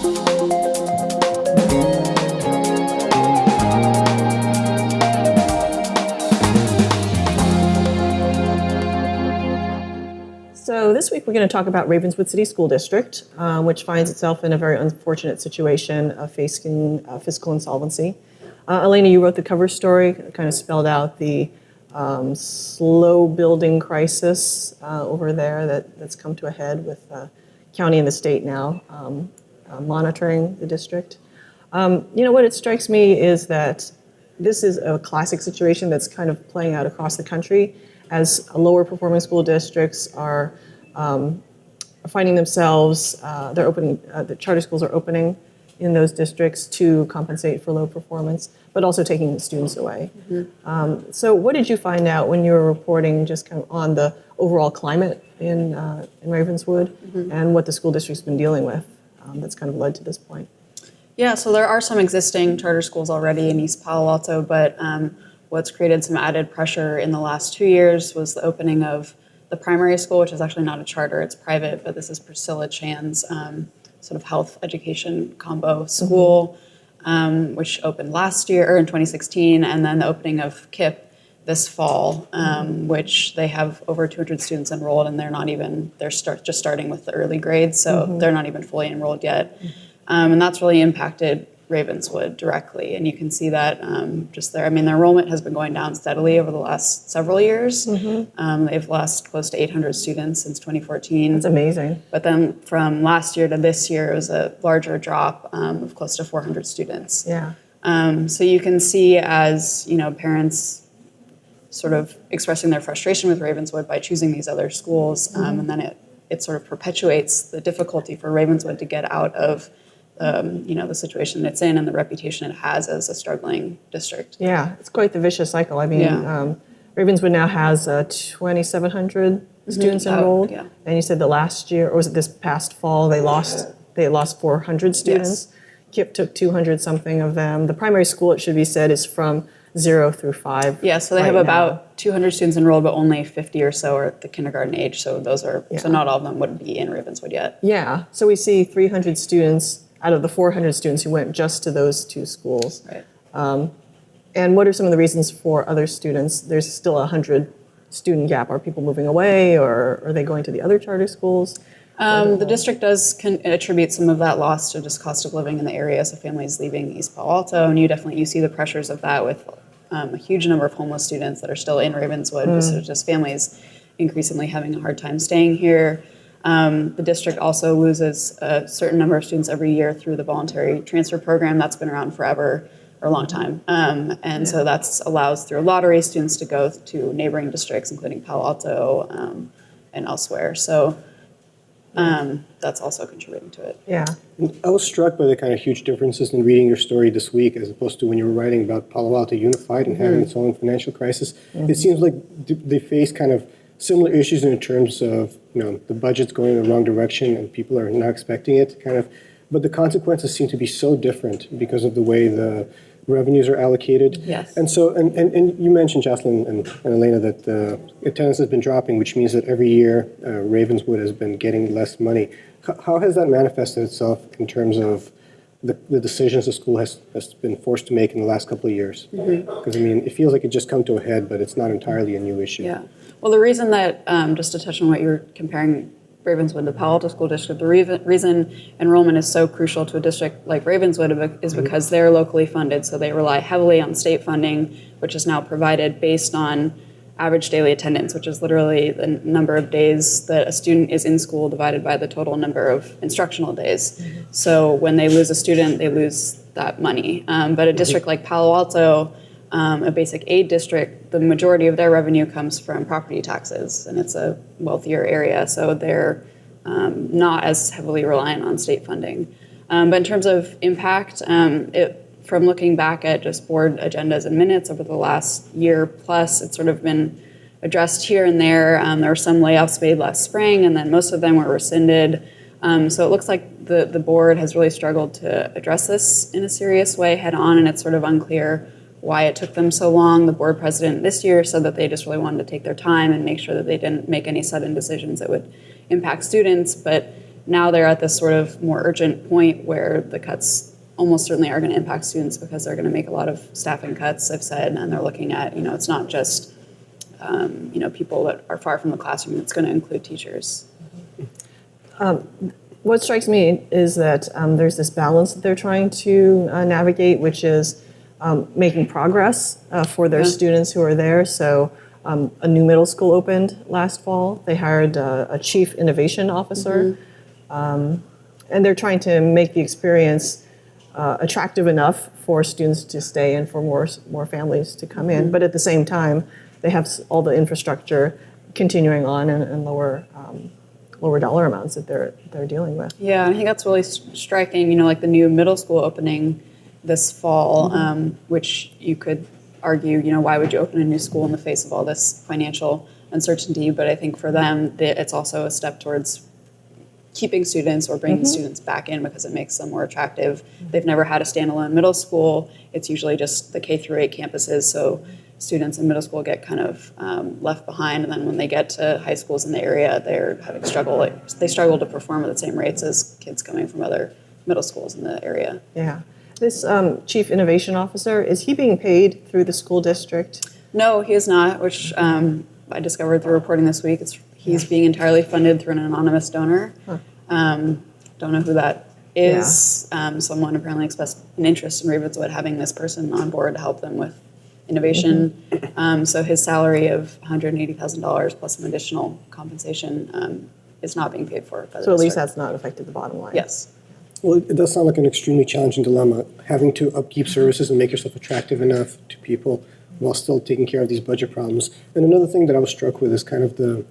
So this week we're going to talk about Ravenswood City School District, which finds itself in a very unfortunate situation of facing fiscal insolvency. Elena, you wrote the cover story, kind of spelled out the slow building crisis over there that's come to a head with county and the state now monitoring the district. What it strikes me is that this is a classic situation that's kind of playing out across the country as lower performing school districts are finding themselves, they're opening, the charter schools are opening in those districts to compensate for low performance, but also taking students away. Mm-hmm. So what did you find out when you were reporting just kind of on the overall climate in Ravenswood mm-hmm. and what the school district's been dealing with that's kind of led to this point? Yeah, so there are some existing charter schools already in East Palo Alto, but what's created some added pressure in the last 2 years was the opening of the primary school, which is actually not a charter, it's private, but this is Priscilla Chan's sort of health education combo school, mm-hmm. Which opened last year, or in 2016, and then the opening of KIP this fall, which they have over 200 students enrolled, and they're just starting with the early grades, so mm-hmm. they're not even fully enrolled yet. Mm-hmm. And that's really impacted Ravenswood directly, and you can see that just there. I mean, their enrollment has been going down steadily over the last several years. Mm-hmm. They've lost close to 800 students since 2014. That's amazing. But then from last year to this year, it was a larger drop of close to 400 students. Yeah. So you can see as parents sort of expressing their frustration with Ravenswood by choosing these other schools, mm-hmm. And then it sort of perpetuates the difficulty for Ravenswood to get out of the situation it's in and the reputation it has as a struggling district. Yeah, it's quite the vicious cycle. I mean, Ravenswood now has 2,700 mm-hmm. students enrolled, yeah. And you said the last year, or was it this past fall, they lost 400 students. Yes. KIP took 200 something of them. The primary school, it should be said, is from 0 through 5. Yeah, so they have about 200 students enrolled, but only 50 or so are at the kindergarten age. So so not all of them would be in Ravenswood yet. Yeah, so we see 300 students out of the 400 students who went just to those two schools. Right. And what are some of the reasons for other students? There's still a 100 student gap. Are people moving away, or are they going to the other charter schools? The district does attribute some of that loss to just cost of living in the area, so families leaving East Palo Alto, and you see the pressures of that with a huge number of homeless students that are still in Ravenswood, just families increasingly having a hard time staying here. The district also loses a certain number of students every year through the voluntary transfer program. That's been around forever, or a long time. So that allows through a lottery students to go to neighboring districts, including Palo Alto and elsewhere. So that's also contributing to it. Yeah. I was struck by the kind of huge differences in reading your story this week as opposed to when you were writing about Palo Alto Unified and having its own financial crisis. Mm-hmm. It seems like they face kind of similar issues in terms of the budget's going in the wrong direction and people are not expecting it but the consequences seem to be so different because of the way the revenues are allocated. Yes. And so and you mentioned, Jocelyn and Elena, that attendance has been dropping, which means that every year Ravenswood has been getting less money. How has that manifested itself in terms of the decisions the school has been forced to make in the last couple of years? Because it feels like it just come to a head, but it's not entirely a new issue. Yeah. Well, the reason that, just to touch on what you were comparing Ravenswood to the Palo Alto School District, the reason enrollment is so crucial to a district like Ravenswood is because they're locally funded, so they rely heavily on state funding, which is now provided based on average daily attendance, which is literally the number of days that a student is in school divided by the total number of instructional days. So when they lose a student, they lose that money. But a district like Palo Alto, a basic aid district, the majority of their revenue comes from property taxes, and it's a wealthier area, so they're not as heavily reliant on state funding. But in terms of impact, from looking back at just board agendas and minutes over the last year plus, it's sort of been addressed here and there. There were some layoffs made last spring, and then most of them were rescinded. So it looks like the board has really struggled to address this in a serious way head on, and it's sort of unclear why it took them so long. The board president this year said that they just really wanted to take their time and make sure that they didn't make any sudden decisions that would impact students, but now they're at this sort of more urgent point where the cuts almost certainly are going to impact students because they're going to make a lot of staffing cuts, I've said, and they're looking at, it's not just, people that are far from the classroom, it's going to include teachers. What strikes me is that there's this balance that they're trying to navigate, which is making progress for their students who are there. So a new middle school opened last fall. They hired a chief innovation officer, and they're trying to make the experience attractive enough for students to stay and for more families to come in. But at the same time, they have all the infrastructure continuing on and lower dollar amounts that they're dealing with. Yeah, I think that's really striking. Like the new middle school opening this fall, which you could argue, why would you open a new school in the face of all this financial uncertainty? But I think for them, it's also a step towards keeping students or bringing students back in because it makes them more attractive. They've never had a standalone middle school. It's usually just the K through 8 campuses. So students in middle school get kind of left behind, and then when they get to high schools in the area, they're having they struggle to perform at the same rates as kids coming from other middle schools in the area. Yeah. This chief innovation officer, is he being paid through the school district? No, he is not, which I discovered through reporting this week. He's being entirely funded through an anonymous donor. Don't know who that is. Someone apparently expressed an interest in Ravenswood having this person on board to help them with innovation. So his salary of $180,000 plus some additional compensation is not being paid for by the district. So at least that's not affected the bottom line. Yes. Well, it does sound like an extremely challenging dilemma, having to upkeep services and make yourself attractive enough to people while still taking care of these budget problems. And another thing that I was struck with is kind of the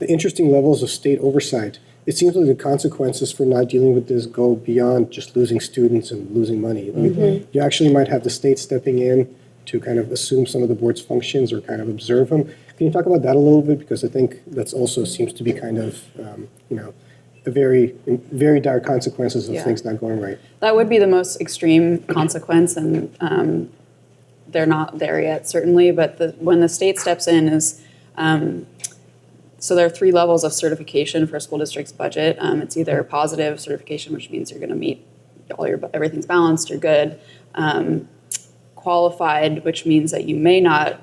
interesting levels of state oversight. It seems like the consequences for not dealing with this go beyond just losing students and losing money. You actually might have the state stepping in to kind of assume some of the board's functions or kind of observe them. Can you talk about that a little bit? Because I think that's also seems to be kind of, the very dire consequences of things not going right. That would be the most extreme consequence, and they're not there yet, certainly. But when the state steps in is, so there are 3 levels of certification for a school district's budget. It's either positive certification, which means you're going to meet everything's balanced, you're good. Qualified, which means that you may not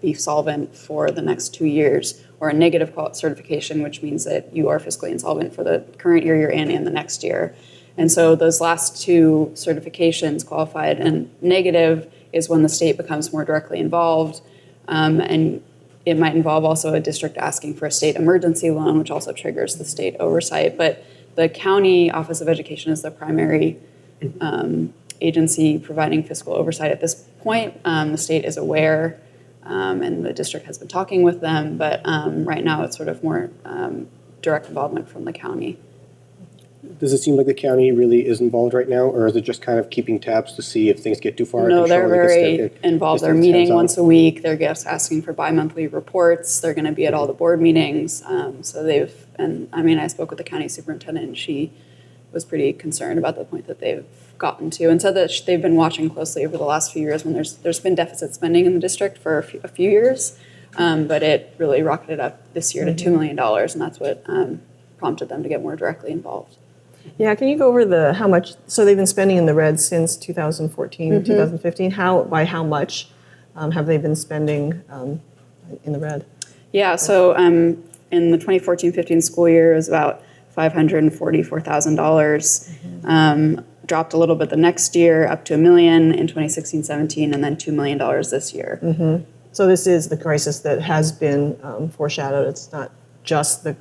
be solvent for the next 2 years, or a negative certification, which means that you are fiscally insolvent for the current year you're in and the next year. And so those last 2 certifications, qualified and negative, is when the state becomes more directly involved, and it might involve also a district asking for a state emergency loan, which also triggers the state oversight. But the county Office of Education is the primary agency providing fiscal oversight at this point. The state is aware, and the district has been talking with them, but right now it's sort of more direct involvement from the county. Does it seem like the county really is involved right now, or is it just kind of keeping tabs to see if things get too far? No, they're control, very involved. They're meeting once a week. They're just asking for bi-monthly reports. They're going to be at all the board meetings. I spoke with the county superintendent, and she was pretty concerned about the point that they've gotten to, and said that they've been watching closely over the last few years when there's been deficit spending in the district for a few years, but it really rocketed up this year to $2 million, and that's what prompted them to get more directly involved. Yeah, can you go over how much, so they've been spending in the red since 2014, 2015. By how much have they been spending in the red? Yeah, so in the 2014-15 school year, it was about $544,000. Dropped a little bit the next year, up to $1 million in 2016-17, and then $2 million this year. So this is the crisis that has been foreshadowed. It's not just the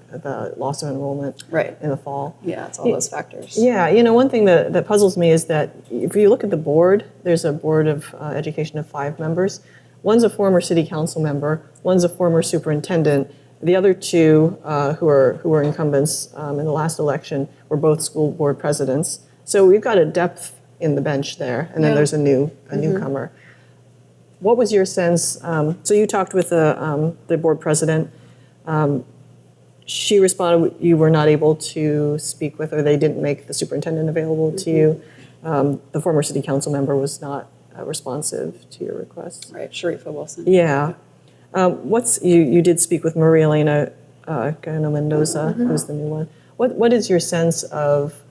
loss of enrollment in the fall. Yeah, it's all those factors. Yeah, one thing that puzzles me is that if you look at the board, there's a board of education of 5 members. One's a former city council member, one's a former superintendent. The other 2 who were incumbents in the last election were both school board presidents. So we've got a depth in the bench there, and then there's a newcomer. What was your sense? So you talked with the board president. She responded you were not able to speak with, or they didn't make the superintendent available to you. The former city council member was not responsive to your requests. Right, Sharifa Wilson. Yeah. You did speak with Maria Elena Mendoza, who's the new one. What is your sense of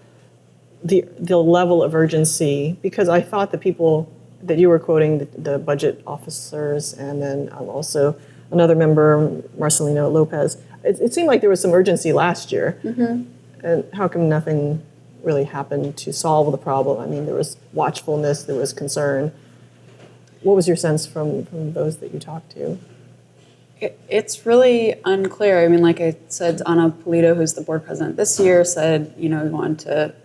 the level of urgency? Because I thought the people that you were quoting, the budget officers, and then also another member, Marcelino Lopez, it seemed like there was some urgency last year. And how come nothing really happened to solve the problem? I mean, there was watchfulness, there was concern. What was your sense from those that you talked to? It's really unclear. I mean, like I said, Ana Pulido, who's the board president this year, said, we wanted to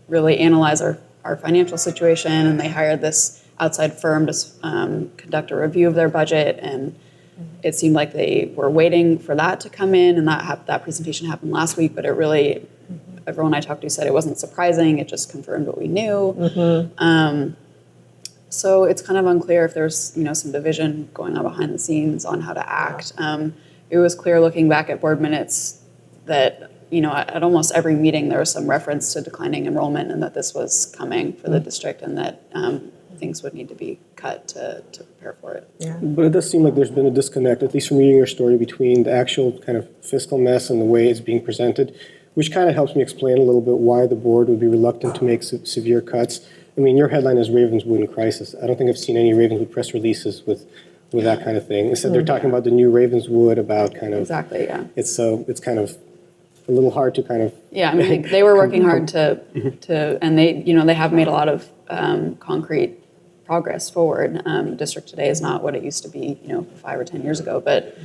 really analyze our financial situation, and they hired this outside firm to conduct a review of their budget, and it seemed like they were waiting for that to come in, and that presentation happened last week, but it really, everyone I talked to said it wasn't surprising, it just confirmed what we knew. So it's kind of unclear if there's, some division going on behind the scenes on how to act. It was clear looking back at board minutes that, at almost every meeting there was some reference to declining enrollment and that this was coming for the district and that things would need to be cut to prepare for it. Yeah. But it does seem like there's been a disconnect, at least from reading your story, between the actual kind of fiscal mess and the way it's being presented, which kind of helps me explain a little bit why the board would be reluctant to make severe cuts. I mean, your headline is Ravenswood in crisis. I don't think I've seen any Ravenswood press releases with that kind of thing. Instead, they're talking about the new Ravenswood, about kind of... Exactly, yeah. It's kind of a little hard to kind of... Yeah, I mean, they were working hard to and they have made a lot of concrete progress forward. The district today is not what it used to be, 5 or 10 years ago. But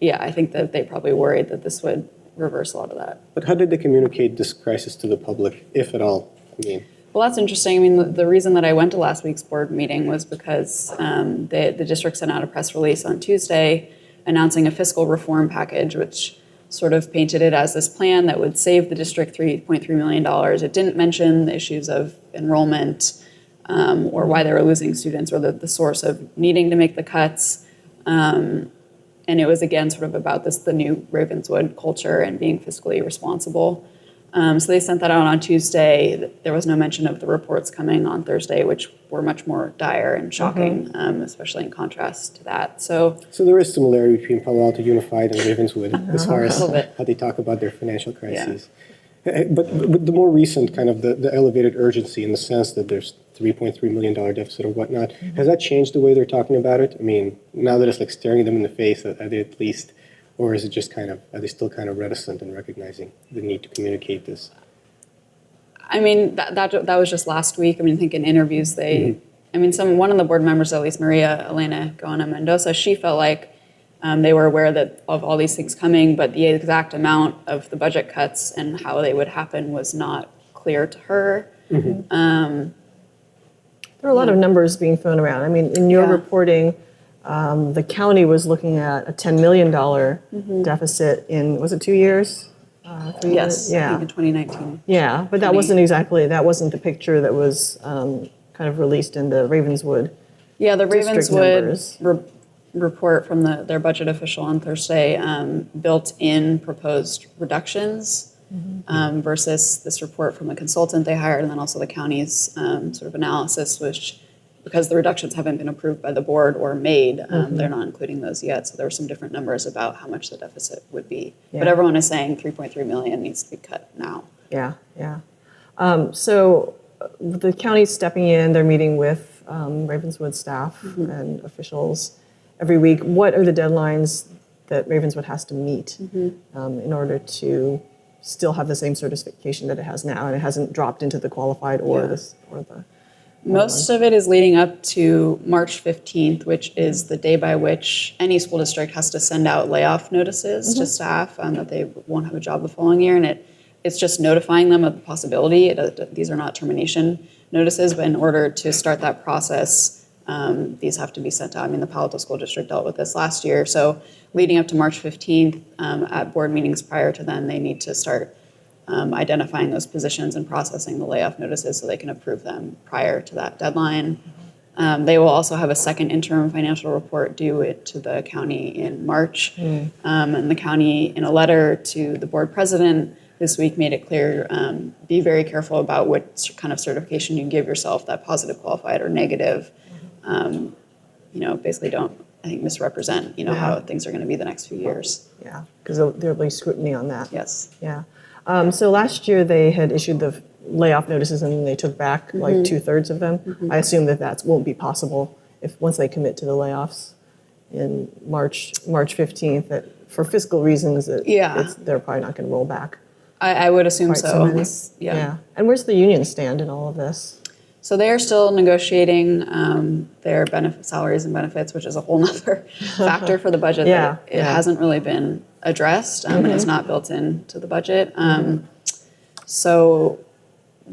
yeah, I think that they probably worried that this would reverse a lot of that. But how did they communicate this crisis to the public, if at all? I mean... Well, that's interesting. I mean, the reason that I went to last week's board meeting was because the district sent out a press release on Tuesday announcing a fiscal reform package, which sort of painted it as this plan that would save the district $3.3 million. It didn't mention the issues of enrollment or why they were losing students or the source of needing to make the cuts. And it was, again, sort of about the new Ravenswood culture and being fiscally responsible. So they sent that out on Tuesday. There was no mention of the reports coming on Thursday, which were much more dire and shocking, especially in contrast to that. So there is similarity between Palo Alto Unified and Ravenswood as far as bit. how they talk about their financial crises. Yeah. But the more recent kind of the elevated urgency in the sense that there's $3.3 million deficit or whatnot, has that changed the way they're talking about it? I mean, now that it's like staring them in the face, are they at least... Or is it just are they still kind of reticent in recognizing the need to communicate this? I mean, that was just last week. I mean, I think in interviews one of the board members, at least Elena Mendoza, she felt like they were aware of all these things coming, but the exact amount of the budget cuts and how they would happen was not clear to her. There are a lot of numbers being thrown around. I mean, in your reporting, the county was looking at a $10 million deficit in, was it 2 years? 3 Yes, years? Yeah. I think in 2019. Yeah, but that wasn't the picture that was kind of released in the Ravenswood. Yeah, the district Ravenswood report from their budget official on Thursday built in proposed reductions versus this report from a consultant they hired, and then also the county's sort of analysis, which, because the reductions haven't been approved by the board or made, they're not including those yet. So there were some different numbers about how much the deficit would be. Yeah. But everyone is saying $3.3 million needs to be cut now. Yeah. So the county's stepping in. They're meeting with Ravenswood staff and officials every week. What are the deadlines that Ravenswood has to meet in order to still have the same certification that it has now, and it hasn't dropped into the qualified or the... Most of it is leading up to March 15th, which is the day by which any school district has to send out layoff notices to staff that they won't have a job the following year. And it's just notifying them of the possibility. These are not termination notices, but in order to start that process, these have to be sent out. I mean, the Palo Alto School District dealt with this last year. So leading up to March 15th, at board meetings prior to then, they need to start identifying those positions and processing the layoff notices so they can approve them prior to that deadline. They will also have a second interim financial report due to the county in March. And the county, in a letter to the board president this week, made it clear, be very careful about what kind of certification you give yourself, that positive, qualified, or negative. Basically don't, I think, misrepresent, how things are going to be the next few years. Yeah, because there'll be scrutiny on that. Yes. Yeah. So last year they had issued the layoff notices and they took back like 2/3 of them. I assume that won't be possible if once they commit to the layoffs in March 15th. That for fiscal reasons, they're probably not going to roll back I would assume quite so many. so. Yeah. And where's the union stand in all of this? So they are still negotiating their salaries and benefits, which is a whole nother factor for the budget. That it hasn't really been addressed, and it's not built into the budget. So,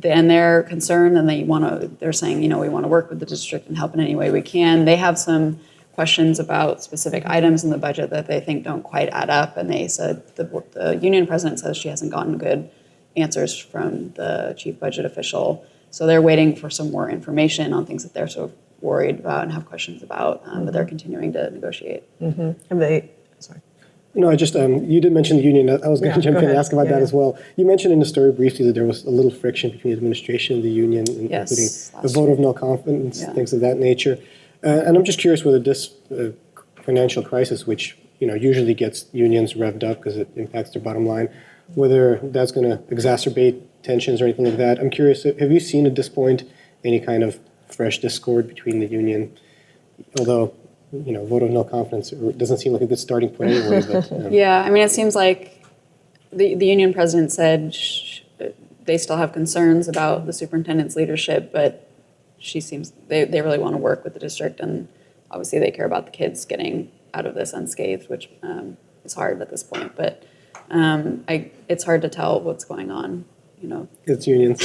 and they're concerned, and they're saying, we want to work with the district and help in any way we can. They have some questions about specific items in the budget that they think don't quite add up, and they said the union president says she hasn't gotten good answers from the chief budget official. So they're waiting for some more information on things that they're sort of worried about and have questions about, but they're continuing to negotiate. Have they? Sorry. No, I just, you did mention the union. I was going to jump in and ask about that as well. You mentioned in the story briefly that there was a little friction between the administration and the union, including the vote of no confidence, things of that nature. And I'm just curious whether this financial crisis, which usually gets unions revved up because it impacts their bottom line, whether that's going to exacerbate tensions or anything like that. I'm curious, have you seen at this point any kind of fresh discord between the union? Although, vote of no confidence, it doesn't seem like a good starting point anyway. But, Yeah, I mean, it seems like the union president said they still have concerns about the superintendent's leadership, but she seems they really want to work with the district, and obviously they care about the kids getting out of this unscathed, which is hard at this point. But it's hard to tell what's going on. It's unions.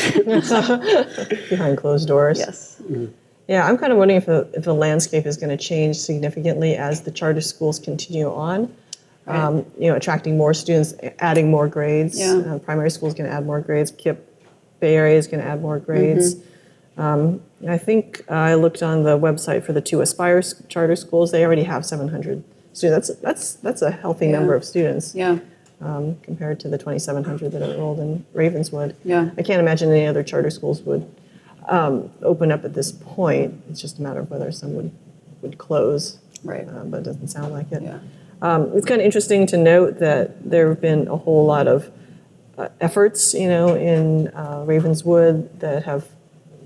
Behind closed doors. Yes. Mm-hmm. Yeah, I'm kind of wondering if the landscape is going to change significantly as the charter schools continue on. Right. Attracting more students, adding more grades. Yeah. Primary school is going to add more grades. KIPP Bay Area is going to add more grades. I think I looked on the website for the two Aspire charter schools. They already have 700 students. That's a healthy number of students. Yeah. Compared to the 2,700 that are enrolled in Ravenswood. Yeah. I can't imagine any other charter schools would open up at this point. It's just a matter of whether some would close. Right. But it doesn't sound like it. Yeah. It's kind of interesting to note that there have been a whole lot of efforts, in Ravenswood that have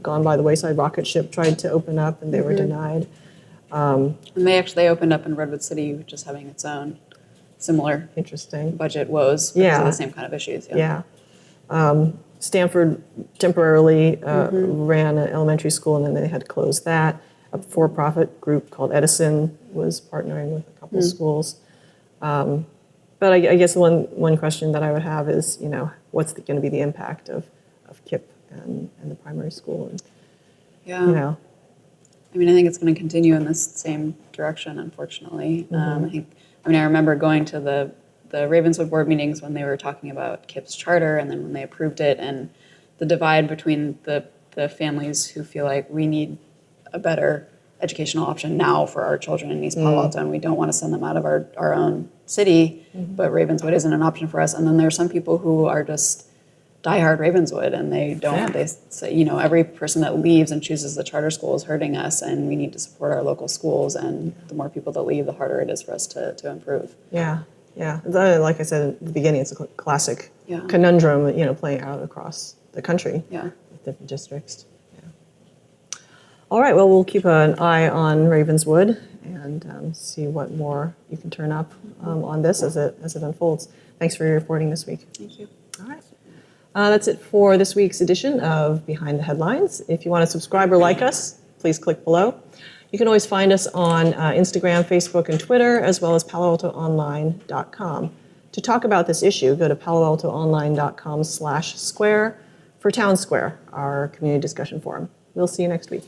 gone by the wayside. Rocket Ship tried to open up, and they were denied. And they opened up in Redwood City, which is having its own similar Interesting. budget woes because of the same kind of issues. Yeah. Stanford temporarily ran an elementary school, and then they had to close that. A for-profit group called Edison was partnering with a couple schools. But I guess one question that I would have is, what's going to be the impact of KIPP and the primary school? And, Yeah. I think it's going to continue in this same direction, unfortunately. I remember going to the Ravenswood board meetings when they were talking about KIPP's charter, and then when they approved it, and the divide between the families who feel like we need a better educational option now for our children in East Palo Alto, and we don't want to send them out of our own city, but Ravenswood isn't an option for us. And then there's some people who are just diehard Ravenswood, and they don't. They say, every person that leaves and chooses the charter school is hurting us, and we need to support our local schools. And the more people that leave, the harder it is for us to improve. Yeah. Like I said at the beginning, it's a classic conundrum, playing out across the country. Yeah. With different districts. Yeah. All right. Well, we'll keep an eye on Ravenswood and see what more you can turn up on this as it unfolds. Thanks for your reporting this week. Thank you. All right. That's it for this week's edition of Behind the Headlines. If you want to subscribe or like us, please click below. You can always find us on Instagram, Facebook, and Twitter, as well as paloaltoonline.com. To talk about this issue, go to paloaltoonline.com/square for Town Square, our community discussion forum. We'll see you next week.